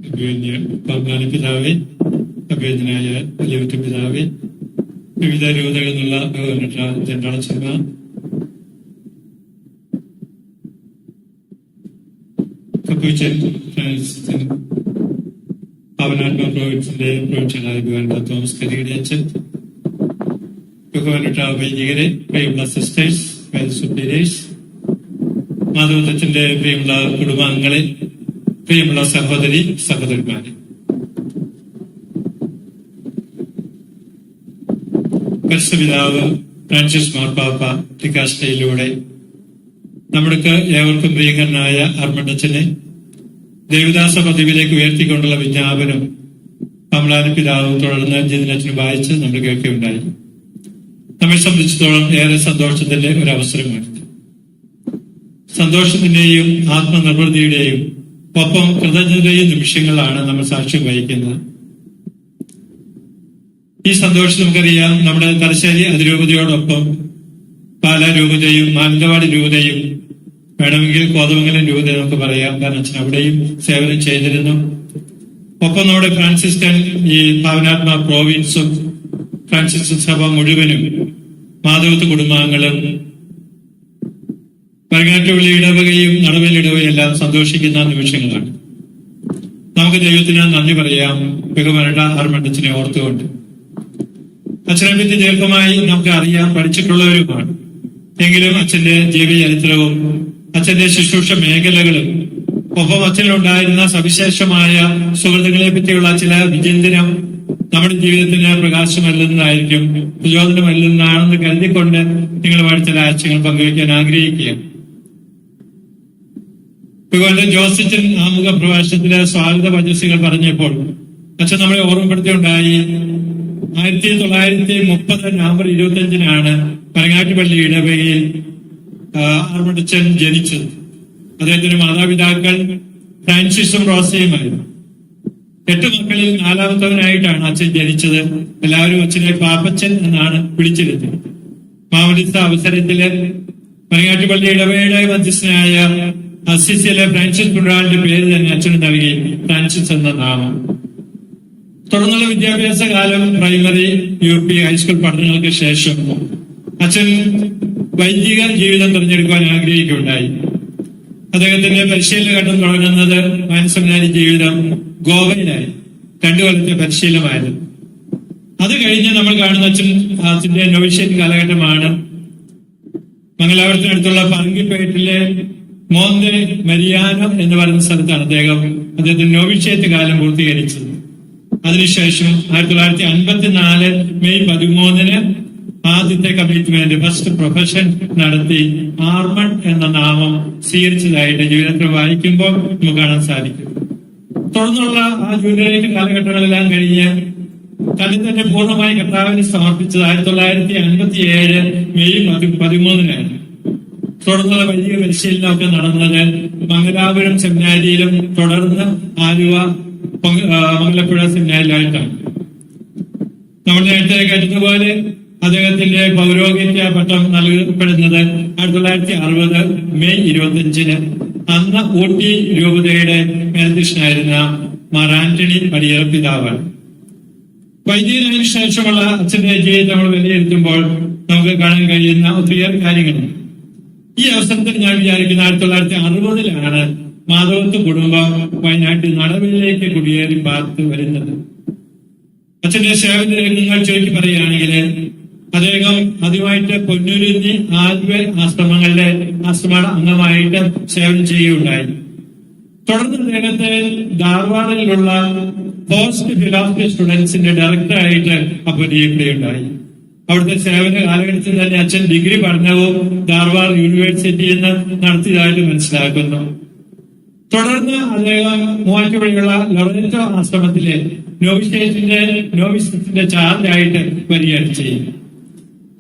പങ്കാളി പിതാവെ, അഭ്യർത്ഥനായ വലിയ പിതാവെ, വിവിധ രൂപതകളിൽ നിന്നുള്ള ജനറൽസഭ, കപ്പൂച്ചൻ ഫ്രാൻസിസ് പവനാത്മ പ്രോവിൻസിന്റെ പ്രൊവിൻഷ്യലായ ബഹുമാനപ്പെട്ട തോമസ് കരിയുടെ അച്ഛൻ, ബഹുമാനപ്പെട്ട വൈദികരെ, പ്രിയമുള്ള സിസ്റ്റേഴ്സ്, സുപ്പീരിയേഴ്സ്, മാധവത്തച്ഛന്റെ പ്രിയമുള്ള കുടുംബാംഗങ്ങളെ, പ്രിയമുള്ള സഹോദരി സഹോദരന്മാരെ, പരിശുദ്ധപിതാവ് ഫ്രാൻസിസ് മാർപ്പാപ്പ ടിക്കാസ്റ്റയിലൂടെ നമ്മൾക്ക് ഏവർക്കും പ്രിയങ്കരനായ അർമ്മണ്ടച്ചനെ ദേവദാസ പദവിയിലേക്ക് ഉയർത്തിക്കൊണ്ടുള്ള വിജ്ഞാപനം കമലാന പിതാവും തുടർന്ന് ജിതിനച്ചനും വായിച്ച് നമ്മൾ കേൾക്കുകയുണ്ടായി. നമ്മെ സംബന്ധിച്ചിടത്തോളം ഏറെ സന്തോഷത്തിന്റെ ഒരു അവസരമാണ്. സന്തോഷത്തിന്റെയും ആത്മനിർവൃതിയുടെയും ഒപ്പം കൃതജ്ഞതയും നിമിഷങ്ങളാണ് നമ്മൾ സാക്ഷ്യം വഹിക്കുന്നത്. ഈ സന്തോഷം നമുക്കറിയാം, നമ്മുടെ തലശ്ശേരി അതിരൂപതയോടൊപ്പം പാലാ രൂപതയും മാനന്തവാടി രൂപതയും വേണമെങ്കിൽ കോതമംഗലം രൂപത നമുക്ക് പറയാം. കാരണം അച്ഛൻ അവിടെയും സേവനം ചെയ്തിരുന്നു. ഒപ്പം നമ്മുടെ ഫ്രാൻസിസ്കൻ ഈ പാവനാത്മ പ്രോവിൻസും ഫ്രാൻസിസ്കൻ സഭ മുഴുവനും മാധവത്ത് കുടുംബാംഗങ്ങളും മരങ്ങാട്ടുപള്ളി ഇടവകയും നടവേൽ ഇടവകയും എല്ലാം സന്തോഷിക്കുന്ന നിമിഷങ്ങളാണ്. നമുക്ക് ദൈവത്തിന് നന്ദി പറയാം, ബഹുമാനപ്പെട്ട അർമ്മണ്ടച്ചനെ ഓർത്തുകൊണ്ട്. അച്ഛനെ പറ്റി ദീർഘമായി നമുക്ക് അറിയാം, പഠിച്ചിട്ടുള്ളവരുമാണ്. എങ്കിലും അച്ഛന്റെ ജീവചരിത്രവും അച്ഛന്റെ ശുശ്രൂഷ മേഖലകളും ഒപ്പം അച്ഛനുണ്ടായിരുന്ന സവിശേഷമായ സുഹൃത്തുക്കളെ പറ്റിയുള്ള ചില വിചിന്തനം നമ്മുടെ ജീവിതത്തിന് പ്രകാശമല്ലെന്നായിരിക്കും, പ്രചോദനമല്ലെന്നാണെന്ന് കരുതിക്കൊണ്ട് നിങ്ങളുമായി ചില ആശയങ്ങൾ പങ്കുവയ്ക്കാൻ ആഗ്രഹിക്കുകയാണ്. അതുകൊണ്ട് ജോസച്ചൻ ആമുഖ പ്രഭാഷണത്തിലെ സ്വാഗത വചസ്സുകൾ പറഞ്ഞപ്പോൾ അച്ഛൻ നമ്മളെ ഓർമ്മപ്പെടുത്തിയുണ്ടായി. 1930 നവംബർ 25-നാണ് പരങ്ങാട്ടുപള്ളി ഇടവകയിൽ ആർമണ്ടച്ചൻ ജനിച്ചത്. അദ്ദേഹത്തിന്റെ മാതാപിതാക്കൾ ഫ്രാൻസിസും റോസയുമായിരുന്നു. 8 മക്കളിൽ 4ാമത്തവനായിട്ടാണ് അച്ഛൻ ജനിച്ചത്. എല്ലാവരും അച്ഛനെ പാപ്പച്ചൻ എന്നാണ് വിളിച്ചിരുന്നത്. മാമോദിസ അവസരത്തില് പരങ്ങാട്ടുപള്ളി ഇടവകയുടെ മധ്യസ്ഥനായ അസിസിയിലെ ഫ്രാൻസിസ് പുണ്യാളന്റെ പേര് തന്നെ അച്ഛന് നൽകി, ഫ്രാൻസിസ് എന്ന നാമം. തുടർന്നുള്ള വിദ്യാഭ്യാസ കാലം പ്രൈമറി, UP, ഹൈസ്കൂൾ പഠനങ്ങൾക്ക് ശേഷം അച്ഛൻ വൈദിക ജീവിതം തിരഞ്ഞെടുക്കുവാൻ ആഗ്രഹിക്കുകയുണ്ടായി. അദ്ദേഹത്തിന്റെ പരിശീലന ഘട്ടം തുടങ്ങുന്നത് മാനസമനാരി ജീവിതം ഗോവയിലായി 2 കൊല്ലത്തെ പരിശീലനമായിരുന്നു. അത് കഴിഞ്ഞ് നമ്മൾ കാണുന്ന അച്ഛന്റെ നൊവിഷ്യേറ്റ് കാലഘട്ടമാണ്. മംഗലാപുരത്തിനടുത്തുള്ള പറങ്കിപ്പേട്ടിലെ മോന്തെ മരിയാനോ എന്ന് പറയുന്ന സ്ഥലത്താണ് അദ്ദേഹത്തിന്റെ നൊവിഷ്യേറ്റ് കാലം പൂർത്തീകരിച്ചത്. അതിനുശേഷം 1954 മെയ് 13-ന് ആദ്യത്തെ കമ്മിറ്റ്മെന്റ്, ഫസ്റ്റ് പ്രൊഫഷൻ നടത്തി ആർമൺ എന്ന നാമം സ്വീകരിച്ചതായിട്ട് ജീവിതത്തിൽ വായിക്കുമ്പോൾ നമുക്ക് കാണാൻ സാധിക്കും. തുടർന്നുള്ള ആ ജൂനിയർ കാലഘട്ടങ്ങളെല്ലാം കഴിഞ്ഞ് തന്നെ പൂർണ്ണമായി കർത്താവിന് സമർപ്പിച്ചത് 1957 മെയ് 13-നാണ്. തുടർന്നുള്ള വലിയ പരിശീലനമൊക്കെ നടന്നത് മംഗലാപുരം സെമിനാരിയിലും തുടർന്ന് ആലുവ മംഗലപ്പുഴ സെമിനാരിയിലായിട്ടാണ്. നമ്മൾ നേരത്തെ കേട്ടതുപോലെ അദ്ദേഹത്തിന്റെ പൗരോഹിത്യ പട്ടം നൽകപ്പെടുന്നത് 1960 മെയ് 25-ന് അന്ന് ഊട്ടി രൂപതയുടെ മേൽധ്യക്ഷനായിരുന്ന മാർ ആന്റണി പടിയറ പിതാവാണ്. വൈദികനതിനു ശേഷമുള്ള അച്ഛന്റെ ജീവിതം നമ്മൾ വിലയിരുത്തുമ്പോൾ നമുക്ക് കാണാൻ കഴിയുന്ന ഒത്തിരിയേറെ കാര്യങ്ങളുണ്ട്. ഈ അവസരത്തിൽ ഞാൻ വിചാരിക്കുന്ന 1960-ലാണ് മാധവത്ത് കുടുംബം വയനാട്ടിൽ നടവിലേക്ക് കുടിയേറി പാർത്ത് വരുന്നത്. അച്ഛന്റെ സേവന രംഗങ്ങൾ ചുരുക്കി പറയുകയാണെങ്കിൽ അദ്ദേഹം ആദ്യമായിട്ട് പൊന്നൂരിഞ്ഞി ആൽവെ ആശ്രമ അംഗമായിട്ട് സേവനം ചെയ്യുകയുണ്ടായി. തുടർന്ന് അദ്ദേഹത്തെ ധാർവാഡിലുള്ള പോസ്റ്റ് ഫിലോസഫി സ്റ്റുഡൻസിന്റെ ഡയറക്ടറായിട്ട് അപ്പോയിന്റുകയുണ്ടായി. അവിടുത്തെ സേവന കാലഘട്ടത്തിൽ തന്നെ അച്ഛൻ ഡിഗ്രി പഠനവും ധാർവാഡ് യൂണിവേഴ്സിറ്റിയിൽ നിന്ന് നടത്തിയതായിട്ട് മനസ്സിലാക്കുന്നു. തുടർന്ന് അദ്ദേഹം മൂവാറ്റുപുഴയുള്ള ലൊറേറ്റോ ആശ്രമത്തിലെ നോവിസിന്റെ ചാർജായിട്ട് വരികയാണ് ചെയ്യും.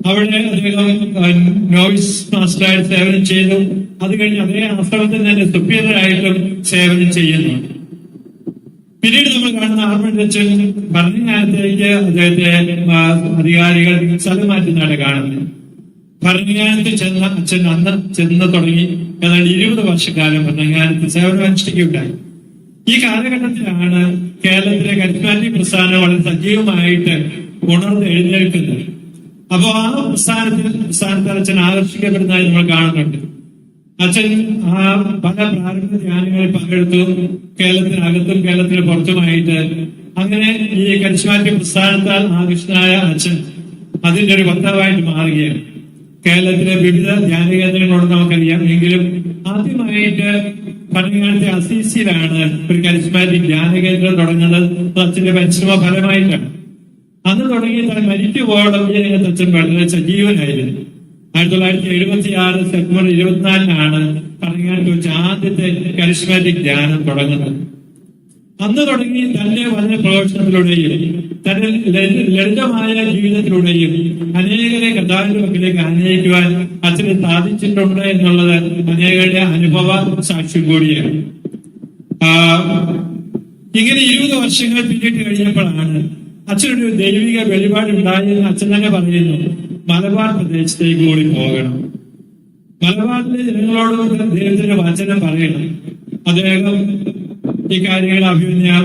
അവിടെ അദ്ദേഹം നോവിസ് മാസ്റ്ററായിട്ട് സേവനം ചെയ്തു. അത് കഴിഞ്ഞ് അതേ ആശ്രമത്തിൽ തന്നെ സുപ്പീരിയറായിട്ടും സേവനം ചെയ്യുന്നു. പിന്നീട് നമ്മൾ കാണുന്ന ആർമണ്ടച്ചൻ ഭരണകാലത്തേക്ക് അദ്ദേഹത്തെ അധികാരികൾ സ്ഥലം മാറ്റുന്നതാണ് കാണുന്നത്. ഭരണകാലത്ത് ചെന്ന അച്ഛൻ അന്ന് ചെന്ന് തുടങ്ങി ഏതാണ്ട് 20 വർഷക്കാലം ഭരണകാലത്ത് സേവനം അനുഷ്ഠിക്കുകയുണ്ടായി. ഈ കാലഘട്ടത്തിലാണ് കേരളത്തിലെ കരിസ്മാറ്റിക് പ്രസ്ഥാനം വളരെ സജീവമായിട്ട് ഉണർന്ന് എഴുന്നേൽക്കുന്നത്. അപ്പോ ആ പ്രസ്ഥാനത്തിൽ അച്ഛൻ ആകർഷിക്കപ്പെടുന്നതായി നമ്മൾ കാണുന്നുണ്ട്. അച്ഛൻ പല പ്രാരംഭ ധ്യാനങ്ങളിൽ പങ്കെടുത്തു, കേരളത്തിനകത്തും കേരളത്തിന് പുറത്തുമായിട്ട്. അങ്ങനെ ഈ കരിസ്മാറ്റിക് പ്രസ്ഥാനത്താൽ ആകൃഷ്ടനായ അച്ഛൻ അതിന്റെ ഒരു വക്താവായിട്ട് മാറുകയാണ്. കേരളത്തിലെ വിവിധ ധ്യാന കേന്ദ്രങ്ങളോട് നമുക്കറിയാം. എങ്കിലും ആദ്യമായിട്ട് പഴയകാലത്തെ അസീസിയിലാണ് ഒരു കരിസ്മാറ്റിക് ധ്യാന കേന്ദ്രം തുടങ്ങുന്നത്. അച്ഛന്റെ പരിശ്രമ ഫലമായിട്ടാണ്. അന്ന് തുടങ്ങി താൻ മരിക്കുവോളം ഈ രംഗത്ത് അച്ഛൻ വളരെ സജീവനായിരുന്നു. 1976 സെപ്റ്റംബർ 24 പഴയകാലത്ത് വെച്ച് ആദ്യത്തെ കരിസ്മാറ്റിക് ധ്യാനം തുടങ്ങുന്നത്. അന്ന് തുടങ്ങി തന്റെ വചന പ്രഘോഷണത്തിലൂടെയും തന്റെ ലളിതമായ ജീവിതത്തിലൂടെയും അനേകരെ കർത്താവിന്റെ പക്കലേക്ക് ആനയിക്കുവാൻ അച്ഛന് സാധിച്ചിട്ടുണ്ട് എന്നുള്ളത് അനേകരുടെ അനുഭവ സാക്ഷ്യം കൂടിയാണ്. ഇങ്ങനെ 20 വർഷങ്ങൾ പിന്നിട്ട് കഴിഞ്ഞപ്പോഴാണ് അച്ഛനൊരു ദൈവിക വെളിപാടുണ്ടായെന്ന് അച്ഛൻ തന്നെ പറയുന്നു. മലബാർ പ്രദേശത്തേക്ക് കൂടി പോകണം, മലബാറിലെ ജനങ്ങളോട് ദൈവത്തിന്റെ വചനം പറയണം. അദ്ദേഹം ഈ കാര്യങ്ങൾ ഞാൻ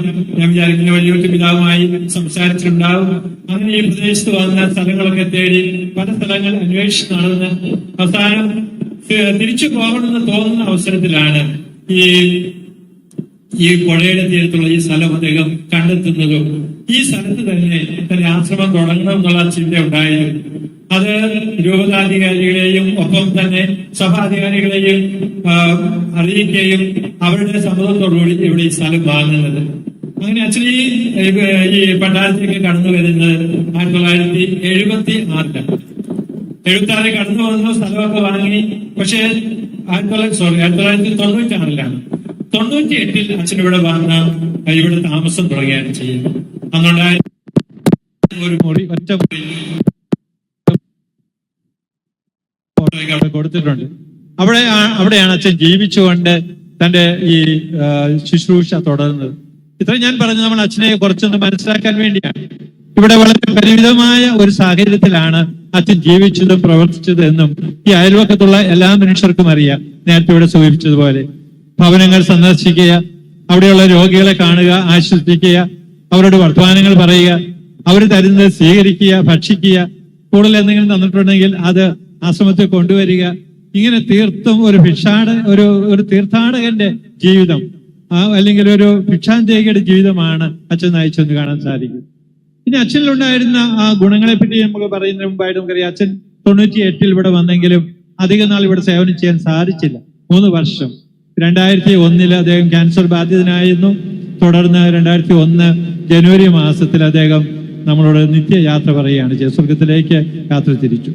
വിചാരിക്കുന്ന വലിയൊരു പിതാവുമായി സംസാരിച്ചിട്ടുണ്ടാവും. അങ്ങനെ ഈ പ്രദേശത്ത് വന്ന സ്ഥലങ്ങളൊക്കെ തേടി പല സ്ഥലങ്ങൾ അന്വേഷിച്ച് നടന്ന് അവസാനം തിരിച്ചു പോകണമെന്ന് തോന്നുന്ന അവസരത്തിലാണ് ഈ പുഴയുടെ തീരത്തുള്ള ഈ സ്ഥലം അദ്ദേഹം കണ്ടെത്തുന്നതും ഈ സ്ഥലത്ത് തന്നെ തന്റെ ആശ്രമം തുടങ്ങണം എന്നുള്ള ചിന്ത ഉണ്ടായിരുന്നു. അത് രൂപതാധികാരികളെയും ഒപ്പം തന്നെ സഭാധികാരികളെയും അറിയിക്കുകയും അവരുടെ സമ്മതത്തോടുകൂടി ഇവിടെ ഈ സ്ഥലം വാങ്ങുന്നത്. അങ്ങനെ അച്ഛൻ ഈ പട്ടാളത്തേക്ക് കടന്നു വരുന്നത് 1976 കടന്നു വന്നു, സ്ഥലമൊക്കെ വാങ്ങി. പക്ഷേ 1996 98 അച്ഛൻ ഇവിടെ വന്ന് ഇവിടെ താമസം തുടങ്ങുകയാണ് ചെയ്യുന്നത്. അന്നുണ്ടായ ഒരു മുറി, ഒറ്റ മുറി അവിടെ കൊടുത്തിട്ടുണ്ട്. അവിടെയാണ് അച്ഛൻ ജീവിച്ചുകൊണ്ട് തന്റെ ഈ ശുശ്രൂഷ തുടർന്നത്. ഇത്രയും ഞാൻ പറഞ്ഞു നമ്മൾ അച്ഛനെ കുറച്ചൊന്ന് മനസ്സിലാക്കാൻ വേണ്ടിയാണ്. ഇവിടെ വളരെ പരിമിതമായ ഒരു സാഹചര്യത്തിലാണ് അച്ഛൻ ജീവിച്ചതും പ്രവർത്തിച്ചത് എന്നും ഈ അയൽവക്കത്തുള്ള എല്ലാ മനുഷ്യർക്കും അറിയാം. നേരത്തെ ഇവിടെ സൂചിപ്പിച്ചതുപോലെ ഭവനങ്ങൾ സന്ദർശിക്കുക, അവിടെയുള്ള രോഗികളെ കാണുക, ആശ്വസിപ്പിക്കുക, അവരോട് വർത്തമാനങ്ങൾ പറയുക, അവർ തരുന്നത് സ്വീകരിക്കുക, ഭക്ഷിക്കുക, കൂടുതൽ എന്തെങ്കിലും തന്നിട്ടുണ്ടെങ്കിൽ അത് ആശ്രമത്തിൽ കൊണ്ടുവരിക. ഇങ്ങനെ തീർത്തും ഒരു തീർത്ഥാടകന്റെ ജീവിതം, അല്ലെങ്കിൽ ഒരു ഭിക്ഷാന്തേകിയുടെ ജീവിതമാണ് അച്ഛൻ നയിച്ചെന്ന് കാണാൻ സാധിക്കും. ഇനി അച്ഛനിലുണ്ടായിരുന്ന ആ ഗുണങ്ങളെ പറ്റി നമുക്ക് പറയുന്നതിന് മുമ്പായിട്ട് നമുക്കറിയാം, അച്ഛൻ 98 ഇവിടെ വന്നെങ്കിലും അധികം നാൾ ഇവിടെ സേവനം ചെയ്യാൻ സാധിച്ചില്ല. 3 വർഷം. 2001 അദ്ദേഹം ക്യാൻസർ ബാധിതനായിരുന്നു. തുടർന്ന് 2001 ജനുവരി മാസത്തിൽ അദ്ദേഹം നമ്മളോട് നിത്യയാത്ര പറയുകയാണ് ചെയ്തത്. സ്വർഗത്തിലേക്ക് യാത്ര തിരിച്ചു.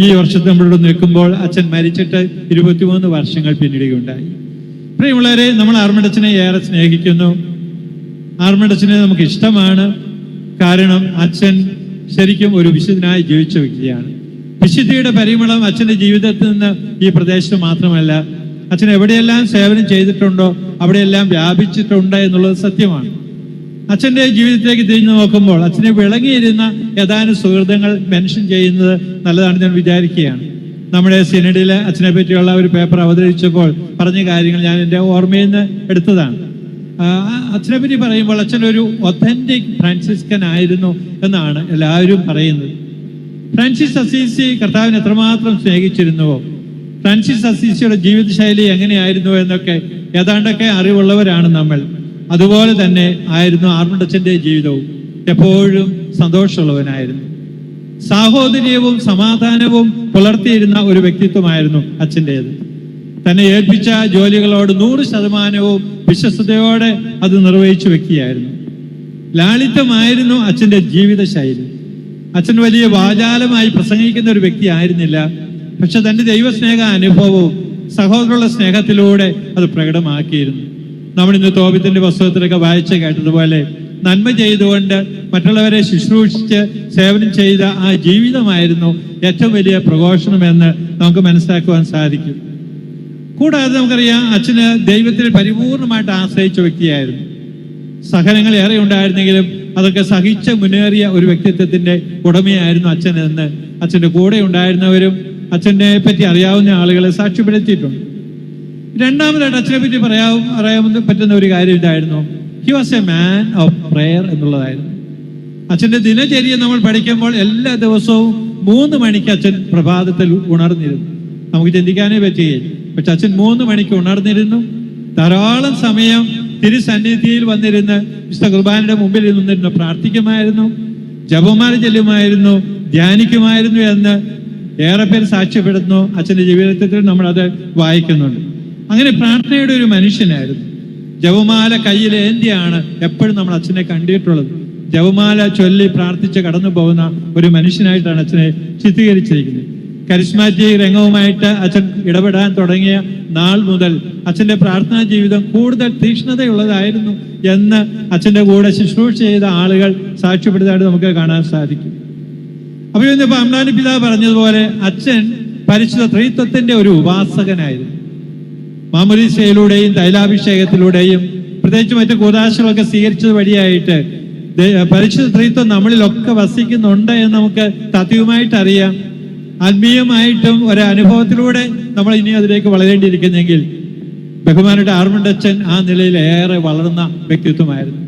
ഈ വർഷത്തെ നമ്മളിവിടെ നിൽക്കുമ്പോൾ അച്ഛൻ മരിച്ചിട്ട് 23 വർഷങ്ങൾ പിന്നിടുകയുണ്ടായി. പ്രിയമുള്ളവരെ, നമ്മൾ ആർമഡച്ചനെ ഏറെ സ്നേഹിക്കുന്നു. ആർമഡച്ചനെ നമുക്ക് ഇഷ്ടമാണ്. കാരണം അച്ഛൻ ശരിക്കും ഒരു വിശുദ്ധനായി ജീവിച്ച വ്യക്തിയാണ്. വിശുദ്ധിയുടെ പരിമളം അച്ഛന്റെ ജീവിതത്തിൽ നിന്ന് ഈ പ്രദേശത്ത് മാത്രമല്ല, അച്ഛൻ എവിടെയെല്ലാം സേവനം ചെയ്തിട്ടുണ്ടോ അവിടെയെല്ലാം വ്യാപിച്ചിട്ടുണ്ട് എന്നുള്ളത് സത്യമാണ്. അച്ഛന്റെ ജീവിതത്തിലേക്ക് തിരിഞ്ഞു നോക്കുമ്പോൾ അച്ഛനെ വിളങ്ങിയിരുന്ന ഏതാനും സുഹൃത്തുക്കൾ മെൻഷൻ ചെയ്യുന്നത് നല്ലതാണെന്ന് ഞാൻ വിചാരിക്കുകയാണ്. നമ്മുടെ സിനഡില് അച്ഛനെ പറ്റിയുള്ള ഒരു പേപ്പർ അവതരിച്ചപ്പോൾ പറഞ്ഞ കാര്യങ്ങൾ ഞാൻ എൻ്റെ ഓർമ്മയിൽ നിന്ന് എടുത്തതാണ്. അച്ഛനെ പറ്റി പറയുമ്പോൾ അച്ഛൻ ഒരു ഒത്തന്റിക് ഫ്രാൻസിസ്കൻ ആയിരുന്നു എന്നാണ് എല്ലാവരും പറയുന്നത്. ഫ്രാൻസിസ് അസീസി കർത്താവിനെ എത്രമാത്രം സ്നേഹിച്ചിരുന്നുവോ, ഫ്രാൻസിസ് അസീസിയുടെ ജീവിതശൈലി എങ്ങനെയായിരുന്നു എന്നൊക്കെ ഏതാണ്ടൊക്കെ അറിവുള്ളവരാണ് നമ്മൾ. അതുപോലെ തന്നെ ആയിരുന്നു ആർമഡച്ചന്റെ ജീവിതവും. എപ്പോഴും സന്തോഷമുള്ളവനായിരുന്നു. സാഹോദര്യവും സമാധാനവും പുലർത്തിയിരുന്ന ഒരു വ്യക്തിത്വമായിരുന്നു അച്ഛൻ്റേത്. തന്നെ ഏൽപ്പിച്ച ജോലികളോട് 100% വിശ്വസ്തയോടെ അത് നിർവഹിച്ച വ്യക്തിയായിരുന്നു. ലാളിത്യമായിരുന്നു അച്ഛന്റെ ജീവിത ശൈലി. അച്ഛൻ വലിയ വാചാലമായി പ്രസംഗിക്കുന്ന ഒരു വ്യക്തി ആയിരുന്നില്ല. പക്ഷെ തന്റെ ദൈവസ്നേഹ അനുഭവവും സഹോദരനുള്ള സ്നേഹത്തിലൂടെ അത് പ്രകടമാക്കിയിരുന്നു. നമ്മൾ ഇന്ന് തോബിത്തിന്റെ പുസ്തകത്തിലൊക്കെ വായിച്ച് കേട്ടതുപോലെ നന്മ ചെയ്തുകൊണ്ട് മറ്റുള്ളവരെ ശുശ്രൂഷിച്ച് സേവനം ചെയ്ത ആ ജീവിതമായിരുന്നു ഏറ്റവും വലിയ പ്രഘോഷണമെന്ന് നമുക്ക് മനസ്സിലാക്കുവാൻ സാധിക്കും. കൂടാതെ നമുക്കറിയാം, അച്ഛന് ദൈവത്തിൽ പരിപൂർണമായിട്ട് ആശ്രയിച്ച വ്യക്തിയായിരുന്നു. സഹനങ്ങൾ ഏറെ ഉണ്ടായിരുന്നെങ്കിലും അതൊക്കെ സഹിച്ച് മുന്നേറിയ ഒരു വ്യക്തിത്വത്തിന്റെ ഉടമയായിരുന്നു അച്ഛൻ എന്ന് അച്ഛന്റെ കൂടെ ഉണ്ടായിരുന്നവരും അച്ഛനെ പറ്റി അറിയാവുന്ന ആളുകളെ സാക്ഷ്യപ്പെടുത്തിയിട്ടുണ്ട്. രണ്ടാമതായിട്ട് അച്ഛനെ പറ്റി പറയാൻ പറ്റുന്ന ഒരു കാര്യം ഇതായിരുന്നു, he was a man of prayer എന്നുള്ളതായിരുന്നു. അച്ഛൻ്റെ ദിനചര്യ നമ്മൾ പഠിക്കുമ്പോൾ എല്ലാ ദിവസവും 3 മണിക്ക് അച്ഛൻ പ്രഭാതത്തിൽ ഉണർന്നിരുന്നു. നമുക്ക് ചിന്തിക്കാനേ പറ്റുകയില്ല, പക്ഷെ അച്ഛൻ 3 മണിക്ക് ഉണർന്നിരുന്നു. ധാരാളം സമയം തിരുസന്നിധിയിൽ വന്നിരുന്ന് വിശുദ്ധ കുർബാനയുടെ മുമ്പിൽ നിന്നിരുന്നു പ്രാർത്ഥിക്കുമായിരുന്നു, ജപമാല ചൊല്ലുമായിരുന്നു, ധ്യാനിക്കുമായിരുന്നു എന്ന് ഏറെ പേര് സാക്ഷ്യപ്പെടുന്നു. അച്ഛൻ്റെ ജീവിതത്തിൽ നമ്മളത് വായിക്കുന്നുണ്ട്. അങ്ങനെ പ്രാർത്ഥനയുടെ ഒരു മനുഷ്യനായിരുന്നു. ജപമാല കയ്യിൽ ഏന്തിയാണ് എപ്പോഴും നമ്മൾ അച്ഛനെ കണ്ടിട്ടുള്ളത്. ജപമാല ചൊല്ലി പ്രാർത്ഥിച്ച് കടന്നു പോകുന്ന ഒരു മനുഷ്യനായിട്ടാണ് അച്ഛനെ ചിത്രീകരിച്ചിരിക്കുന്നത്. കരിസ്മാറ്റിക് രംഗവുമായിട്ട് അച്ഛൻ ഇടപെടാൻ തുടങ്ങിയ നാൾ മുതൽ അച്ഛൻ്റെ പ്രാർത്ഥനാ ജീവിതം കൂടുതൽ തീക്ഷ്ണതയുള്ളതായിരുന്നു എന്ന് അച്ഛൻ്റെ കൂടെ ശുശ്രൂഷ ചെയ്ത ആളുകൾ സാക്ഷ്യപ്പെടുത്താനായിട്ട് നമുക്ക് കാണാൻ സാധിക്കും. അപ്പോൾ ഇന്നിപ്പോൾ അമ്ലാനി പിതാവ് പറഞ്ഞതുപോലെ അച്ഛൻ പരിശുദ്ധ ത്രിത്വത്തിന്റെ ഒരു ഉപാസകനായിരുന്നു. മാമോദീസയിലൂടെയും തൈലാഭിഷേകത്തിലൂടെയും പ്രത്യേകിച്ച് മറ്റു കൂദാശകളൊക്കെ സ്വീകരിച്ചത് വഴിയായിട്ട് പരിശുദ്ധ ത്രിത്വം നമ്മളിലൊക്കെ വസിക്കുന്നുണ്ട് എന്ന് നമുക്ക് തത്വമായിട്ട് അറിയാം. ആത്മീയമായിട്ടും ഒരനുഭവത്തിലൂടെ നമ്മൾ ഇനി അതിലേക്ക് വളരേണ്ടിയിരിക്കുന്നെങ്കിൽ ബഹുമാനയുടെ ആർമണ്ട് അച്ഛൻ ആ നിലയിൽ ഏറെ വളർന്ന വ്യക്തിത്വമായിരുന്നു.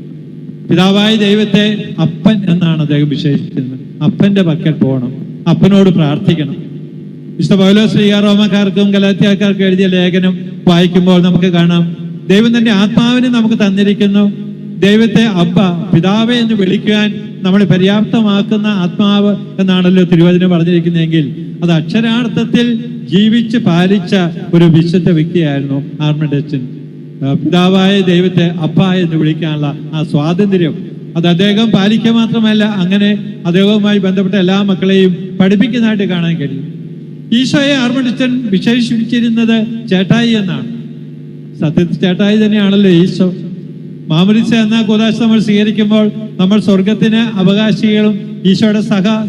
പിതാവായ ദൈവത്തെ അപ്പൻ എന്നാണ് അദ്ദേഹം വിശേഷിക്കുന്നത്. അപ്പന്റെ പക്കൽ പോകണം, അപ്പനോട് പ്രാർത്ഥിക്കണം. വിശുദ്ധ പൗലോസ് ശ്രീ റോമക്കാർക്കും ഗലാത്യക്കാർക്കും എഴുതിയ ലേഖനം വായിക്കുമ്പോൾ നമുക്ക് കാണാം, ദൈവം തന്റെ ആത്മാവിനെ നമുക്ക് തന്നിരിക്കുന്നു. ദൈവത്തെ അബ്ബ, പിതാവേ എന്ന് വിളിക്കുവാൻ നമ്മളെ പര്യാപ്തമാക്കുന്ന ആത്മാവ് എന്നാണല്ലോ തിരുവചനം പറഞ്ഞിരിക്കുന്നതെങ്കിൽ അത് അക്ഷരാർത്ഥത്തിൽ ജീവിച്ച് പാലിച്ച ഒരു വിശുദ്ധ വ്യക്തിയായിരുന്നു ആർമണ്ട് അച്ഛൻ. പിതാവായ ദൈവത്തെ അപ്പ എന്ന് വിളിക്കാനുള്ള ആ സ്വാതന്ത്ര്യം അത് അദ്ദേഹം പാലിക്കുക മാത്രമല്ല, അങ്ങനെ അദ്ദേഹവുമായി ബന്ധപ്പെട്ട എല്ലാ മക്കളെയും പഠിപ്പിക്കുന്നതായിട്ട് കാണാൻ കഴിയും. ഈശോയെ ആർമണ്ട് അച്ഛൻ വിശേഷിപ്പിച്ചിരുന്നത് ചേട്ടായി എന്നാണ്. സത്യത്തിൽ ചേട്ടായി തന്നെയാണല്ലോ ഈശോ. മാമോദീസ എന്ന കൂദാശ നമ്മൾ സ്വീകരിക്കുമ്പോൾ നമ്മൾ സ്വർഗത്തിന് അവകാശികളും ഈശോയുടെ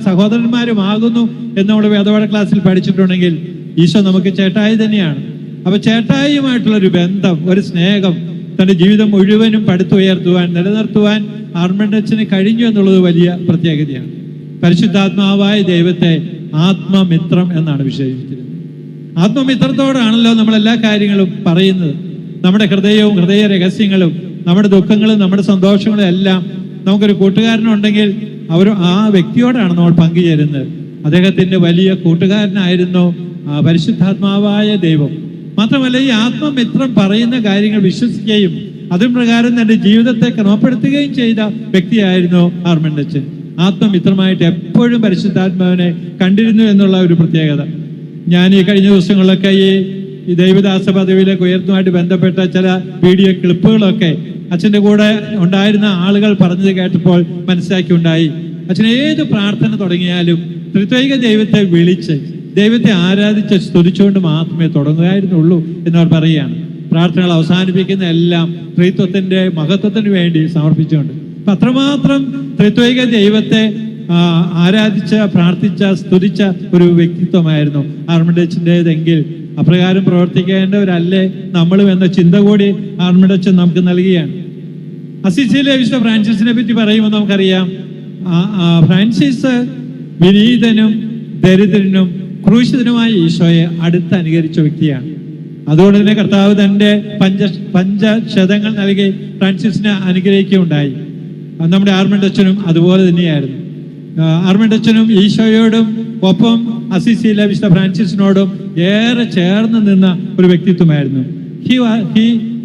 സഹോദരന്മാരുമാകുന്നു എന്ന് നമ്മൾ വേദപാഠ ക്ലാസ്സിൽ പഠിച്ചിട്ടുണ്ടെങ്കിൽ ഈശോ നമുക്ക് ചേട്ടായി തന്നെയാണ്. അപ്പൊ ചേട്ടായിയുമായിട്ടുള്ള ഒരു ബന്ധം, ഒരു സ്നേഹം തന്റെ ജീവിതം മുഴുവനും പടുത്തുയർത്തുവാൻ, നിലനിർത്തുവാൻ ആർമണ്ട് അച്ഛന് കഴിഞ്ഞു എന്നുള്ളത് വലിയ പ്രത്യേകതയാണ്. പരിശുദ്ധാത്മാവായ ദൈവത്തെ ആത്മമിത്രം എന്നാണ് വിശേഷിച്ചിരുന്നത്. ആത്മമിത്രത്തോടാണല്ലോ നമ്മൾ എല്ലാ കാര്യങ്ങളും പറയുന്നത്. നമ്മുടെ ഹൃദയവും ഹൃദയ രഹസ്യങ്ങളും നമ്മുടെ ദുഃഖങ്ങളും നമ്മുടെ സന്തോഷങ്ങളും എല്ലാം നമുക്കൊരു കൂട്ടുകാരനുണ്ടെങ്കിൽ ആ വ്യക്തിയോടാണ് നമ്മൾ പങ്കുചേരുന്നത്. അദ്ദേഹത്തിന്റെ വലിയ കൂട്ടുകാരനായിരുന്നു പരിശുദ്ധാത്മാവായ ദൈവം. മാത്രമല്ല, ഈ ആത്മമിത്രം പറയുന്ന കാര്യങ്ങൾ വിശ്വസിക്കുകയും അതിൻ പ്രകാരം തന്റെ ജീവിതത്തെ ക്രമപ്പെടുത്തുകയും ചെയ്ത വ്യക്തിയായിരുന്നു ആർമണ്ട് അച്ഛൻ. ആത്മമിത്രമായിട്ട് എപ്പോഴും പരിശുദ്ധാത്മാവിനെ കണ്ടിരുന്നു എന്നുള്ള ഒരു പ്രത്യേകത. ഞാൻ ഈ കഴിഞ്ഞ ദിവസങ്ങളിലൊക്കെ ഈ ദൈവദാസ പദവിയിലേക്ക് ഉയർത്തുമായിട്ട് ബന്ധപ്പെട്ട ചില വീഡിയോ ക്ലിപ്പുകളൊക്കെ അച്ഛൻ്റെ കൂടെ ഉണ്ടായിരുന്ന ആളുകൾ പറഞ്ഞത് കേട്ടപ്പോൾ മനസ്സിലാക്കിയുണ്ടായി. അച്ഛൻ ഏത് പ്രാർത്ഥന തുടങ്ങിയാലും ത്രിത്വൈക ദൈവത്തെ വിളിച്ച് ദൈവത്തെ ആരാധിച്ച് സ്തുതിച്ചുകൊണ്ട് മാത്രമേ തുടങ്ങുകയായിരുന്നുള്ളൂ എന്നവർ പറയുകയാണ്. പ്രാർത്ഥനകൾ അവസാനിപ്പിക്കുന്ന എല്ലാം ത്രിത്വത്തിന്റെ മഹത്വത്തിന് വേണ്ടി സമർപ്പിച്ചുകൊണ്ട്. അപ്പൊ അത്രമാത്രം ത്രിത്വൈക ദൈവത്തെ ആരാധിച്ച, പ്രാർത്ഥിച്ച, സ്തുതിച്ച ഒരു വ്യക്തിത്വമായിരുന്നു ആർമണ്ട് അച്ഛൻ്റെതെങ്കിൽ അപ്രകാരം പ്രവർത്തിക്കേണ്ടവരല്ലേ നമ്മളും എന്ന ചിന്ത കൂടി ആർമണ്ട് അച്ഛൻ നമുക്ക് നൽകുകയാണ്. അസിസിയിലെ വിശുദ്ധ ഫ്രാൻസിസിനെ പറ്റി പറയുമ്പോൾ നമുക്കറിയാം, ഫ്രാൻസിസ് വിനീതനും ദരിദ്രനും ക്രൂശിതനുമായ ഈശോയെ അടുത്ത് അനുകരിച്ച വ്യക്തിയാണ്. അതുകൊണ്ട് തന്നെ കർത്താവ് തന്റെ പഞ്ചശതങ്ങൾ നൽകി ഫ്രാൻസിസിനെ അനുഗ്രഹിക്കുകയുണ്ടായി. നമ്മുടെ ആർമണ്ട് അച്ഛനും അതുപോലെ തന്നെയായിരുന്നു. ആർമണ്ട് അച്ഛനും ഈശോയോടും ഒപ്പം അസിസിയിലെ വിശുദ്ധ ഫ്രാൻസിസിനോടും ഏറെ ചേർന്ന് നിന്ന ഒരു വ്യക്തിത്വമായിരുന്നു.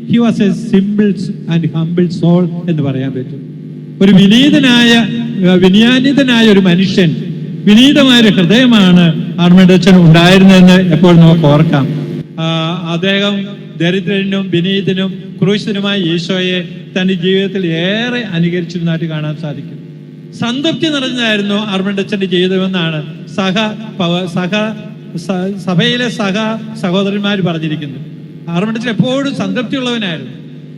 He was a simple and humble soul എന്ന് പറയാൻ പറ്റും. ഒരു വിനയാനിതനായ ഒരു മനുഷ്യൻ, വിനീതമായ ഒരു ഹൃദയമാണ് ആർമണ്ട് അച്ഛൻ ഉണ്ടായിരുന്നതെന്ന് എപ്പോഴും നമുക്ക് ഓർക്കാം. അദ്ദേഹം ദരിദ്രനും വിനീതനും ക്രൂശിതനുമായ ഈശോയെ തന്റെ ജീവിതത്തിൽ ഏറെ അനുകരിച്ചിരുന്നതായിട്ട് കാണാൻ സാധിക്കും. സംതൃപ്തി നിറഞ്ഞതായിരുന്നു ആർമണ്ട് അച്ഛന്റെ ജീവിതമെന്നാണ് സഭയിലെ സഹോദരന്മാർ പറഞ്ഞിരിക്കുന്നത്. ആർമണ്ട് അച്ഛൻ എപ്പോഴും സംതൃപ്തിയുള്ളവനായിരുന്നു.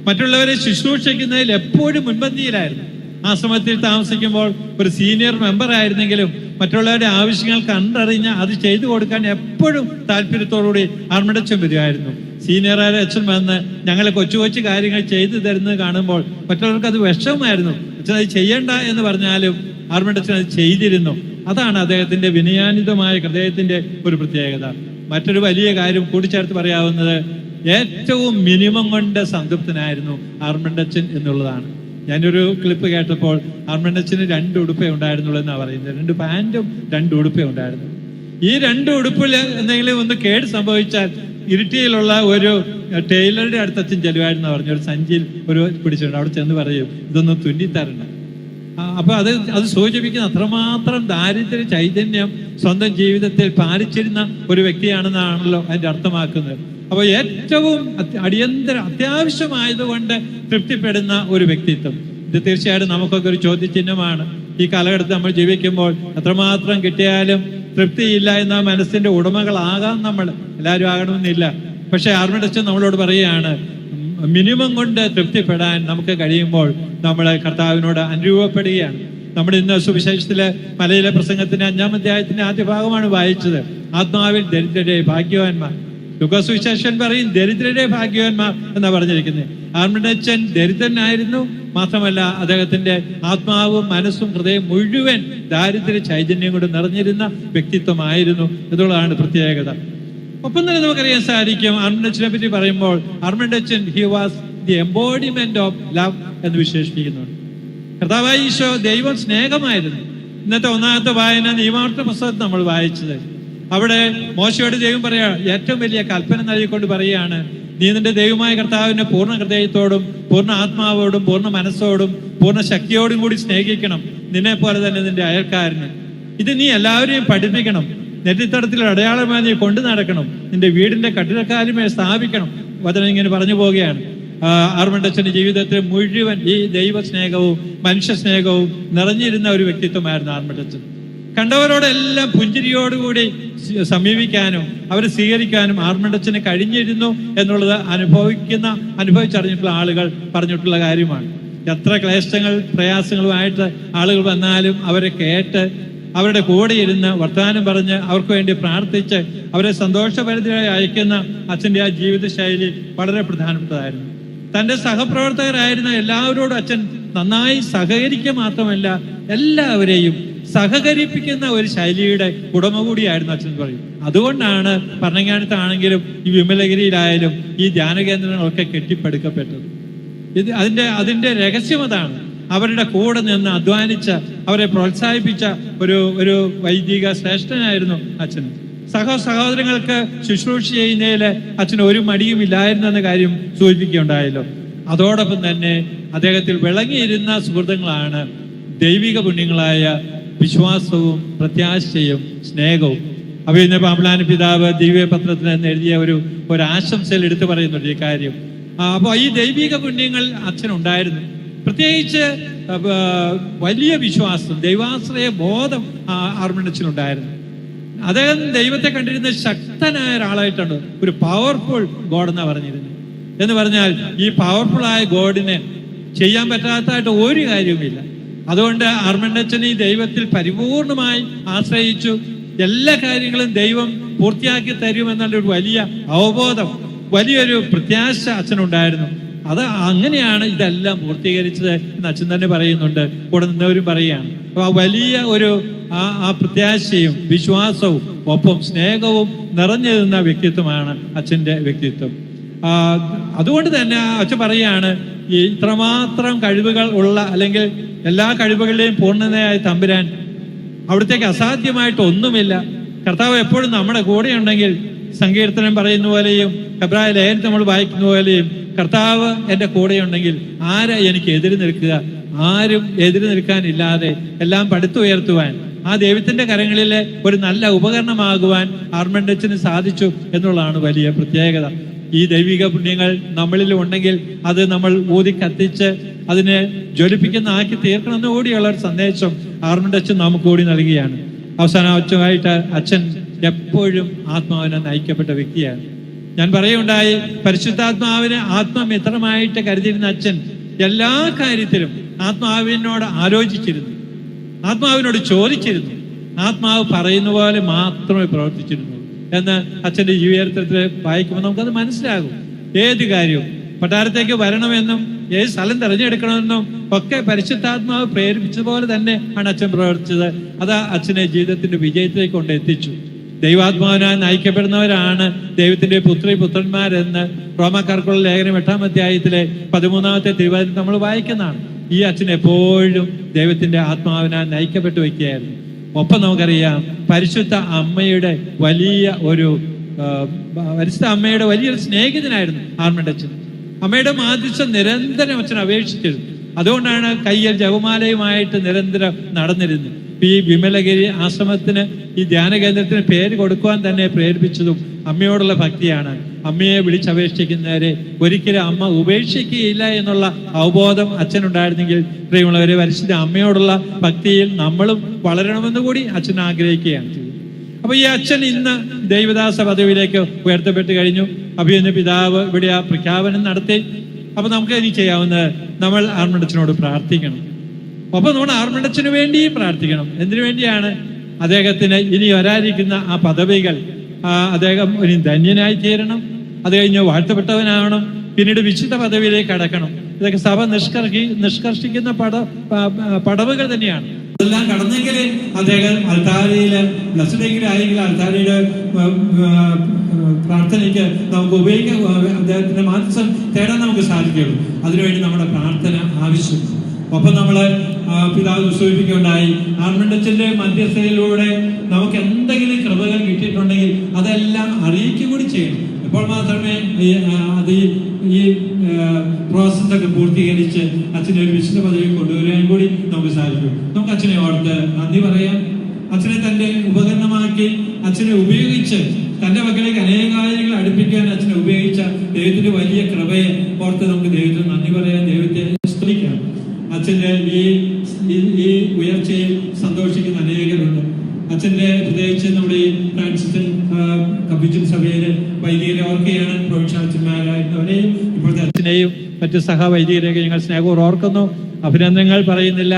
മറ്റുള്ളവരെ ശുശ്രൂഷിക്കുന്നതിൽ എപ്പോഴും മുൻപന്തിയിലായിരുന്നു. ആശ്രമത്തിൽ താമസിക്കുമ്പോൾ ഒരു സീനിയർ മെമ്പർ ആയിരുന്നെങ്കിലും മറ്റുള്ളവരുടെ ആവശ്യങ്ങൾ കണ്ടറിഞ്ഞ് അത് ചെയ്തു കൊടുക്കാൻ എപ്പോഴും താല്പര്യത്തോടുകൂടി ആർമണ്ട് അച്ഛൻ വരുമായിരുന്നു. സീനിയറായ അച്ഛൻ വന്ന് ഞങ്ങളെ കൊച്ചു കൊച്ചു കാര്യങ്ങൾ ചെയ്തു തരുന്നത് കാണുമ്പോൾ മറ്റുള്ളവർക്ക് അത് വിഷമമായിരുന്നു. അച്ഛൻ അത് ചെയ്യണ്ട എന്ന് പറഞ്ഞാലും ആർമണ്ട് അച്ഛൻ അത് ചെയ്തിരുന്നു. അതാണ് അദ്ദേഹത്തിന്റെ വിനയാനിതമായ ഹൃദയത്തിന്റെ ഒരു പ്രത്യേകത. മറ്റൊരു വലിയ കാര്യം കൂട്ടിച്ചേർത്ത് പറയാവുന്നത്, ഏറ്റവും മിനിമം കൊണ്ട് സംതൃപ്തനായിരുന്നു ആർമണ്ട് അച്ഛൻ എന്നുള്ളതാണ്. ഞാനൊരു ക്ലിപ്പ് കേട്ടപ്പോൾ ആർമണ്ട് അച്ഛന് 2 ഉടുപ്പേ ഉണ്ടായിരുന്നുള്ളൂ എന്നാണ് പറയുന്നത്. 2 പാൻറ്റും 2 ഉടുപ്പേ ഉണ്ടായിരുന്നു. ഈ 2 ഉടുപ്പിൽ എന്തെങ്കിലും ഒന്ന് കേട് സംഭവിച്ചാൽ ഇരിട്ടിയിലുള്ള ഒരു ടൈലറുടെ അടുത്ത് അച്ഛൻ ചെലവായിരുന്നു പറഞ്ഞു. ഒരു സഞ്ചിയിൽ ഒരു പിടിച്ചിട്ടുണ്ട്. അവിടെ ചെന്ന് പറയും, ഇതൊന്ന് തുന്നിത്തരണം. അപ്പൊ അത് സൂചിപ്പിക്കുന്ന അത്രമാത്രം ദാരിദ്ര്യ ചൈതന്യം സ്വന്തം ജീവിതത്തിൽ പാലിച്ചിരുന്ന ഒരു വ്യക്തിയാണെന്നാണല്ലോ അതിന്റെ അർത്ഥമാക്കുന്നത്. അപ്പോൾ ഏറ്റവും അത്യാവശ്യമായതുകൊണ്ട് തൃപ്തിപ്പെടുന്ന ഒരു വ്യക്തിത്വം. ഇത് തീർച്ചയായിട്ടും നമുക്കൊക്കെ ഒരു ചോദ്യചിഹ്നമാണ്. ഈ കാലഘട്ടത്തിൽ നമ്മൾ ജീവിക്കുമ്പോൾ എത്രമാത്രം കിട്ടിയാലും തൃപ്തിയില്ല എന്ന മനസ്സിന്റെ ഉടമകളാകാം നമ്മൾ. എല്ലാവരും ആകണമെന്നില്ല. പക്ഷെ ആർമണ്ട് അച്ഛൻ നമ്മളോട് പറയുകയാണ്, മിനിമം കൊണ്ട് തൃപ്തിപ്പെടാൻ നമുക്ക് കഴിയുമ്പോൾ നമ്മൾ കർത്താവിനോട് അനുരൂപപ്പെടുകയാണ്. നമ്മൾ ഇന്ന് സുവിശേഷത്തിലെ മലയിലെ പ്രസംഗത്തിന്റെ 5-ാം അധ്യായത്തിന്റെ ആദ്യ ഭാഗമാണ് വായിച്ചത്. ആത്മാവിൽ ദരിദ്രരെ ഭാഗ്യവാന്മാർ. ലൂക്കാ സുവിശേഷൻ പറയും ദരിദ്രരെ ഭാഗ്യവാന്മാർ എന്നാ പറഞ്ഞിരിക്കുന്നത്. ആർമണ്ട് അച്ഛൻ ദരിദ്രനായിരുന്നു. മാത്രമല്ല അദ്ദേഹത്തിന്റെ ആത്മാവും മനസ്സും ഹൃദയം മുഴുവൻ ദാരിദ്ര്യ ചൈതന്യം കൊണ്ട് നിറഞ്ഞിരുന്ന വ്യക്തിത്വമായിരുന്നു എന്നുള്ളതാണ് പ്രത്യേകത. ഒപ്പം തന്നെ നമുക്കറിയാൻ സാധിക്കും, ആർമണ്ട് അച്ഛനെ പറ്റി പറയുമ്പോൾ ആർമണ്ട് അച്ഛൻ he was the embodiment of love എന്ന് വിശേഷിപ്പിക്കുന്നുണ്ട്. കർത്താവായ ഈശോ ദൈവം സ്നേഹമായിരുന്നു. ഇന്നത്തെ 1-ാമത്തെ വായന നിയമാവർത്തന പുസ്തകത്തിൽ നമ്മൾ വായിച്ചത്. അവിടെ മോശയോട് ദൈവം പറയാ, ഏറ്റവും വലിയ കൽപ്പന നൽകിക്കൊണ്ട് പറയുകയാണ്, നീ നിന്റെ ദൈവമായ കർത്താവിനെ പൂർണ്ണ ഹൃദയത്തോടും പൂർണ്ണ ആത്മാവോടും പൂർണ്ണ മനസ്സോടും പൂർണ്ണ ശക്തിയോടും കൂടി സ്നേഹിക്കണം, നിന്നെ പോലെ തന്നെ നിന്റെ അയൽക്കാരനെ. ഇത് നീ എല്ലാവരെയും പഠിപ്പിക്കണം, നെറ്റിത്തടത്തിൽ അടയാളമായി നീ കൊണ്ടു നടക്കണം, നിന്റെ വീടിന്റെ കട്ടിടക്കാരുമേ സ്ഥാപിക്കണം. വചനം ഇങ്ങനെ പറഞ്ഞു പോവുകയാണ്. ആർമണ്ട് അച്ഛന്റെ ജീവിതത്തിൽ മുഴുവൻ ഈ ദൈവസ്നേഹവും മനുഷ്യ സ്നേഹവും നിറഞ്ഞിരുന്ന ഒരു വ്യക്തിത്വമായിരുന്നു ആർമണ്ട് അച്ഛൻ. കണ്ടവരോടെല്ലാം പുഞ്ചിരിയോടുകൂടി സമീപിക്കാനും അവരെ സ്വീകരിക്കാനും ആർമണ്ട് അച്ഛന് കഴിഞ്ഞിരുന്നു എന്നുള്ളത് അനുഭവിച്ചറിഞ്ഞിട്ടുള്ള ആളുകൾ പറഞ്ഞിട്ടുള്ള കാര്യമാണ്. എത്ര ക്ലേശങ്ങൾ പ്രയാസങ്ങളുമായിട്ട് ആളുകൾ വന്നാലും അവരെ കേട്ട് അവരുടെ കൂടെ ഇരുന്ന് വർത്തമാനം പറഞ്ഞ് അവർക്ക് വേണ്ടി പ്രാർത്ഥിച്ച് അവരെ സന്തോഷപരിധിയായി അയക്കുന്ന അച്ഛൻ്റെ ആ ജീവിത ശൈലി വളരെ പ്രധാനപ്പെട്ടതായിരുന്നു. തൻ്റെ സഹപ്രവർത്തകരായിരുന്ന എല്ലാവരോടും അച്ഛൻ നന്നായി സഹകരിക്കുക മാത്രമല്ല എല്ലാവരെയും സഹകരിപ്പിക്കുന്ന ഒരു ശൈലിയുടെ ഉടമ കൂടിയായിരുന്നു അച്ഛൻ പറയും. അതുകൊണ്ടാണ് ഭരണങ്ങാനത്താണെങ്കിലും ഈ വിമലഗിരിയിലായാലും ഈ ധ്യാന കേന്ദ്രങ്ങളൊക്കെ കെട്ടിപ്പടുക്കപ്പെട്ടത്. അതിന്റെ രഹസ്യം അതാണ്. അവരുടെ കൂടെ നിന്ന് അധ്വാനിച്ച അവരെ പ്രോത്സാഹിപ്പിച്ച ഒരു വൈദിക ശ്രേഷ്ഠനായിരുന്നു അച്ഛൻ. സഹോദരങ്ങൾക്ക് ശുശ്രൂഷ ചെയ്യുന്നതിൽ അച്ഛന് ഒരു മടിയും ഇല്ലായിരുന്നു എന്ന കാര്യം സൂചിപ്പിക്കുകയുണ്ടായല്ലോ. അതോടൊപ്പം തന്നെ അദ്ദേഹത്തിൽ വിളങ്ങിയിരുന്ന സുഹൃത്തുക്കളാണ് ദൈവിക പുണ്യങ്ങളായ വിശ്വാസവും പ്രത്യാശയും സ്നേഹവും. അപ്പോൾ ഇന്ന് പാമ്പളാനി പിതാവ് ദിവ്യപത്രത്തിന് എന്ന് എഴുതിയ ഒരു ആശംസയിൽ എടുത്തു പറയുന്നുണ്ട് ഈ കാര്യം. അപ്പോൾ ഈ ദൈവിക പുണ്യങ്ങൾ അച്ഛനുണ്ടായിരുന്നു. പ്രത്യേകിച്ച് വലിയ വിശ്വാസം, ദൈവാശ്രയ ബോധം ആർമണ്ട് അച്ഛനുണ്ടായിരുന്നു. അദ്ദേഹം ദൈവത്തെ കണ്ടിരുന്ന ശക്തനായ ഒരാളായിട്ടുണ്ട്. ഒരു പവർഫുൾ ഗോഡ് എന്നാ പറഞ്ഞിരുന്നത്. എന്ന് പറഞ്ഞാൽ ഈ പവർഫുൾ ആയ ഗോഡിന് ചെയ്യാൻ പറ്റാത്തതായിട്ട് ഒരു കാര്യവുമില്ല. അതുകൊണ്ട് ആർമണ്ട് അച്ഛൻ ഈ ദൈവത്തിൽ പരിപൂർണമായി ആശ്രയിച്ചു. എല്ലാ കാര്യങ്ങളും ദൈവം പൂർത്തിയാക്കി തരുമെന്നുള്ള ഒരു വലിയ അവബോധം, വലിയൊരു പ്രത്യാശ അച്ഛനുണ്ടായിരുന്നു. അത് അങ്ങനെയാണ് ഇതെല്ലാം പൂർത്തീകരിച്ചത് എന്ന് അച്ഛൻ തന്നെ പറയുന്നുണ്ട്. കൂടെ നിന്നവരും പറയുകയാണ്. അപ്പൊ ആ വലിയ ആ പ്രത്യാശയും വിശ്വാസവും ഒപ്പം സ്നേഹവും നിറഞ്ഞു നിന്ന വ്യക്തിത്വമാണ് അച്ഛൻ്റെ വ്യക്തിത്വം. അതുകൊണ്ട് തന്നെ അച്ഛൻ പറയുകയാണ്, ഇത്രമാത്രം കഴിവുകൾ ഉള്ള അല്ലെങ്കിൽ എല്ലാ കഴിവുകളുടെയും പൂർണ്ണതയായി തമ്പുരാൻ, അവിടത്തേക്ക് അസാധ്യമായിട്ട് ഒന്നുമില്ല. കർത്താവ് എപ്പോഴും നമ്മുടെ കൂടെ ഉണ്ടെങ്കിൽ സങ്കീർത്തനം പറയുന്ന പോലെയും എബ്രായ ലേഖനം നമ്മൾ വായിക്കുന്ന പോലെയും കർത്താവ് എൻ്റെ കൂടെയുണ്ടെങ്കിൽ ആരാ എനിക്ക് എതിര് നിൽക്കുക? ആരും എതിര് നിൽക്കാനില്ലാതെ എല്ലാം പടുത്തുയർത്തുവാൻ, ആ ദൈവത്തിന്റെ കരങ്ങളിലെ ഒരു നല്ല ഉപകരണമാകുവാൻ ആർമണ്ട് അച്ഛന് സാധിച്ചു എന്നുള്ളതാണ് വലിയ പ്രത്യേകത. ഈ ദൈവിക പുണ്യങ്ങൾ നമ്മളിൽ ഉണ്ടെങ്കിൽ അത് നമ്മൾ ഊതി കത്തിച്ച് അതിനെ ജ്വലിപ്പിക്കുന്ന ആക്കി തീർക്കണമെന്ന് കൂടിയുള്ള ഒരു സന്ദേശം ആർമണ്ട് അച്ഛൻ നമുക്ക് കൂടി നൽകുകയാണ്. അവസാനമായിട്ട് അച്ഛൻ എപ്പോഴും ആത്മാവിനെ നയിക്കപ്പെട്ട വ്യക്തിയാണ്. ഞാൻ പറയുണ്ടായി, പരിശുദ്ധാത്മാവിനെ ആത്മമിത്രമായിട്ട് കരുതിയിരുന്ന അച്ഛൻ എല്ലാ കാര്യത്തിലും ആത്മാവിനോട് ആലോചിച്ചിരുന്നു, ആത്മാവിനോട് ചോദിച്ചിരുന്നു, ആത്മാവ് പറയുന്ന പോലെ മാത്രമേ പ്രവർത്തിച്ചിരുന്നു എന്ന് അച്ഛൻ്റെ ജീവചരിത്രത്തിൽ വായിക്കുമ്പോൾ നമുക്കത് മനസ്സിലാകും. ഏത് കാര്യവും കൊട്ടാരത്തേക്ക് വരണമെന്നും ഏത് സ്ഥലം തിരഞ്ഞെടുക്കണമെന്നും ഒക്കെ പരിശുദ്ധാത്മാവ് പ്രേരിപ്പിച്ചതുപോലെ തന്നെ ആണ് അച്ഛൻ പ്രവർത്തിച്ചത്. അത് അച്ഛനെ ജീവിതത്തിന്റെ വിജയത്തിലേക്ക് കൊണ്ട് എത്തിച്ചു. ദൈവാത്മാവിനാൽ നയിക്കപ്പെടുന്നവരാണ് ദൈവത്തിന്റെ പുത്രന്മാരെന്ന് റോമാക്കാർക്കുള്ള ലേഖനം 8-ാം അധ്യായത്തിലെ 13-ാമത്തെ തിരുവചനം നമ്മൾ വായിക്കുന്നതാണ്. ഈ അച്ഛൻ എപ്പോഴും ദൈവത്തിന്റെ ആത്മാവിനാൽ നയിക്കപ്പെട്ടു വയ്ക്കുകയായിരുന്നു. ഒപ്പം നമുക്കറിയാം പരിശുദ്ധ അമ്മയുടെ വലിയൊരു സ്നേഹിതനായിരുന്നു ആർമണ്ട് അച്ഛൻ. അമ്മയുടെ മാധ്യസ്ഥം നിരന്തരം അച്ഛൻ അപേക്ഷിച്ചിരുന്നു. അതുകൊണ്ടാണ് കയ്യിൽ ജപമാലയുമായിട്ട് നിരന്തരം നടന്നിരുന്നത്. ഈ വിമലഗിരി ആശ്രമത്തിന്, ഈ ധ്യാന കേന്ദ്രത്തിന് പേര് കൊടുക്കുവാൻ തന്നെ പ്രേരിപ്പിച്ചതും അമ്മയോടുള്ള ഭക്തിയാണ്. അമ്മയെ വിളിച്ചപേക്ഷിക്കുന്നവരെ ഒരിക്കലും അമ്മ ഉപേക്ഷിക്കുകയില്ല എന്നുള്ള അവബോധം അച്ഛനുണ്ടായിരുന്നെങ്കിൽ പ്രിയമുള്ളവരെ, പരിശുദ്ധ അമ്മയോടുള്ള ഭക്തിയിൽ നമ്മളും വളരണമെന്ന് കൂടി അച്ഛൻ ആഗ്രഹിക്കുകയാണ് ചെയ്തത്. അപ്പൊ ഈ അച്ഛൻ ഇന്ന് ദൈവദാസ പദവിയിലേക്ക് ഉയർത്തപ്പെട്ട് കഴിഞ്ഞു. അഭിനന്ദ പിതാവ് ഇവിടെ ആ പ്രഖ്യാപനം നടത്തി. അപ്പൊ നമുക്ക് ഇനി ചെയ്യാവുന്നത് നമ്മൾ ആർമണ്ടച്ചനോട് പ്രാർത്ഥിക്കണം. ഒപ്പം നമ്മൾ ആർമണ്ടച്ചന് വേണ്ടിയും പ്രാർത്ഥിക്കണം. എന്തിനു വേണ്ടിയാണ്? അദ്ദേഹത്തിന് ഇനി വരാനിരിക്കുന്ന ആ പദവികൾ അദ്ദേഹം ഇനി ധന്യനായി തീരണം. അത് കഴിഞ്ഞ് വാഴ്ത്തപ്പെട്ടവനാവണം. പിന്നീട് വിശുദ്ധ പദവിയിലേക്ക് കടക്കണം. ഇതൊക്കെ സഭ നിഷ്കർഷിക്കുന്ന പടവുകൾ തന്നെയാണ്. അതെല്ലാം കടന്നെങ്കിൽ അദ്ദേഹം അൾത്താരയില് ബ്ലസ്ഡെങ്കിലായെങ്കിൽ അൾത്താരയുടെ പ്രാർത്ഥനയ്ക്ക് നമുക്ക് അദ്ദേഹത്തിന്റെ മാധ്യസ്ഥം തേടാൻ നമുക്ക് സാധിക്കുള്ളൂ. അതിനുവേണ്ടി നമ്മുടെ പ്രാർത്ഥന ആവശ്യമാണ്. ഒപ്പം നമ്മള് പിതാവ് സൂചിപ്പിക്കുകയുണ്ടായി, ആർമണ്ടച്ചന്റെ മധ്യസ്ഥതയിലൂടെ നമുക്ക് എന്തെങ്കിലും കൃപകൾ കിട്ടിയിട്ടുണ്ടെങ്കിൽ അതെല്ലാം അറിയിക്കുക കൂടി ചെയ്യണം. അപ്പോൾ മാത്രമേ ഈ പ്രോസസ്സൊക്കെ പൂർത്തീകരിച്ച് അച്ഛനെ ഒരു വിശുദ്ധ പദവി കൊണ്ടുവരാൻ കൂടി നമുക്ക് സാധിക്കും. നമുക്ക് അച്ഛനെ ഓർത്ത് നന്ദി പറയാം. അച്ഛനെ തന്റെ ഉപകരണമാക്കി അച്ഛനെ ഉപയോഗിച്ച് തന്റെ മക്കളേക്ക് അനേക കാര്യങ്ങൾ അടുപ്പിക്കാൻ അച്ഛനെ ഉപയോഗിച്ച ദൈവത്തിന്റെ വലിയ കൃപയെ ഓർത്ത് നമുക്ക് ദൈവത്തിന് നന്ദി പറയാം, ദൈവത്തെ സ്തുതിക്കാം. അച്ഛന്റെ ഈ ഉയർച്ചയിൽ സന്തോഷിക്കുന്ന അനേകരുണ്ട്. അച്ഛന്റെ പ്രത്യേകിച്ച് നമ്മുടെ ഈ ഫ്രാൻസിസൻ കപ്പീഷ്യൻ സഭയിലെ വൈദികരെ ഓർക്കുകയാണ്. പ്രൊവിൻഷ്യൽമാരായിരുന്നവരെയും ഇപ്പോഴത്തെ അച്ഛനെയും മറ്റു സഹവൈദികരെയൊക്കെ ഞങ്ങൾ സ്നേഹപൂർവ്വം ഓർക്കുന്നു. അഭിനന്ദനങ്ങൾ പറയുന്നില്ല,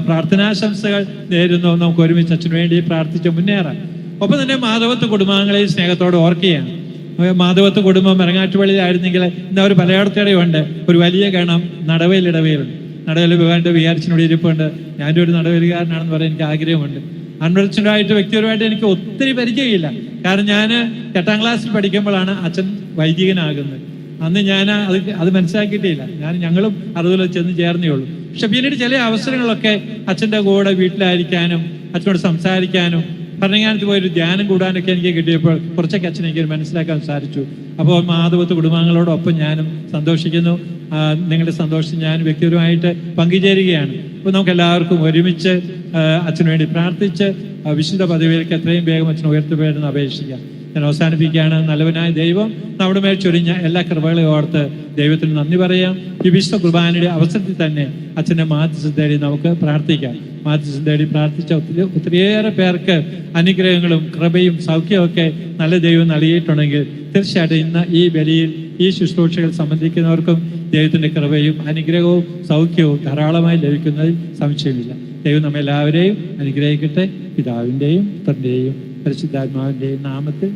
പ്രാർത്ഥനാശംസകൾ നേരുന്നു. നമുക്ക് ഒരുമിച്ച് അച്ഛന് വേണ്ടി പ്രാർത്ഥിച്ച് മുന്നേറാം. ഒപ്പം തന്നെ മാധവത്വ കുടുംബാംഗങ്ങളെയും സ്നേഹത്തോടെ ഓർക്കുകയാണ്. മാധവത്വ കുടുംബം ഇറങ്ങാറ്റുപള്ളിയിലായിരുന്നെങ്കിൽ ഇന്ന് അവർ പലയിടത്തേടെയും ഉണ്ട്. ഒരു വലിയ ഗണം നടവയിലിടവയിലുണ്ട്. നടവയിൽ ഭഗവാന്റെ വികാരിച്ചിനോട് ഇരിപ്പുണ്ട്. ഞാൻ്റെ ഒരു നടവലുകാരനാണെന്ന് പറയാൻ എനിക്ക് ആഗ്രഹമുണ്ട്. അൻവരച്ചനുമായിട്ട് വ്യക്തിപരമായിട്ട് എനിക്ക് ഒത്തിരി പരിചയമില്ല. കാരണം ഞാൻ 8ാം ക്ലാസ്സിൽ പഠിക്കുമ്പോഴാണ് അച്ഛൻ വൈദികനാകുന്നത്. അന്ന് ഞാൻ അത് മനസ്സിലാക്കിയിട്ടില്ല. ഞങ്ങളും 60 ചെന്ന് ചേർന്നേ ഉള്ളൂ. പക്ഷെ പിന്നീട് ചില അവസരങ്ങളൊക്കെ അച്ഛൻ്റെ കൂടെ വീട്ടിലായിരിക്കാനും അച്ഛനോട് സംസാരിക്കാനും ഭരണങ്ങാനത്ത് പോയൊരു ധ്യാനം കൂടാനൊക്കെ എനിക്ക് കിട്ടിയപ്പോൾ കുറച്ചൊക്കെ അച്ഛനെ എനിക്ക് മനസ്സിലാക്കാൻ സാധിച്ചു. അപ്പോൾ മാധവത്വ കുടുംബാംഗങ്ങളോടൊപ്പം ഞാനും സന്തോഷിക്കുന്നു. നിങ്ങളുടെ സന്തോഷം ഞാൻ വ്യക്തിപരമായിട്ട് പങ്കുചേരുകയാണ്. അപ്പോൾ നമുക്ക് എല്ലാവർക്കും ഒരുമിച്ച് അച്ഛന് വേണ്ടി പ്രാർത്ഥിച്ച് വിശുദ്ധ പദവിയിലേക്ക് എത്രയും വേഗം അച്ഛനെ ഉയർത്തിപ്പോയെന്ന് അപേക്ഷിക്കാം. ഞാൻ അവസാനിപ്പിക്കുകയാണ്. നല്ലവനായ ദൈവം നമ്മുടെ മേൽ ചൊരിഞ്ഞ എല്ലാ കൃപകളെയും ഓർത്ത് ദൈവത്തിന് നന്ദി പറയാം. ഈ വിശുദ്ധ കുർബാനയുടെ അവസരത്തിൽ തന്നെ അച്ഛൻ്റെ മാധ്യസ്ഥം തേടി നമുക്ക് പ്രാർത്ഥിക്കാം. മാധ്യസ്ഥം തേടി പ്രാർത്ഥിച്ച ഒത്തിരിയേറെ പേർക്ക് അനുഗ്രഹങ്ങളും കൃപയും സൗഖ്യമൊക്കെ നല്ല ദൈവം നൽകിയിട്ടുണ്ടെങ്കിൽ തീർച്ചയായിട്ടും ഇന്ന് ഈ ബലിയിൽ ഈ ശുശ്രൂഷകൾ സംബന്ധിക്കുന്നവർക്കും ദൈവത്തിൻ്റെ കൃപയും അനുഗ്രഹവും സൗഖ്യവും ധാരാളമായി ലഭിക്കുന്നതിൽ സംശയമില്ല. ദൈവം നമ്മെല്ലാവരെയും അനുഗ്രഹിക്കട്ടെ. പിതാവിൻ്റെയും പുത്രൻ്റെയും പരിശുദ്ധാത്മാവിൻ്റെയും നാമത്തിൽ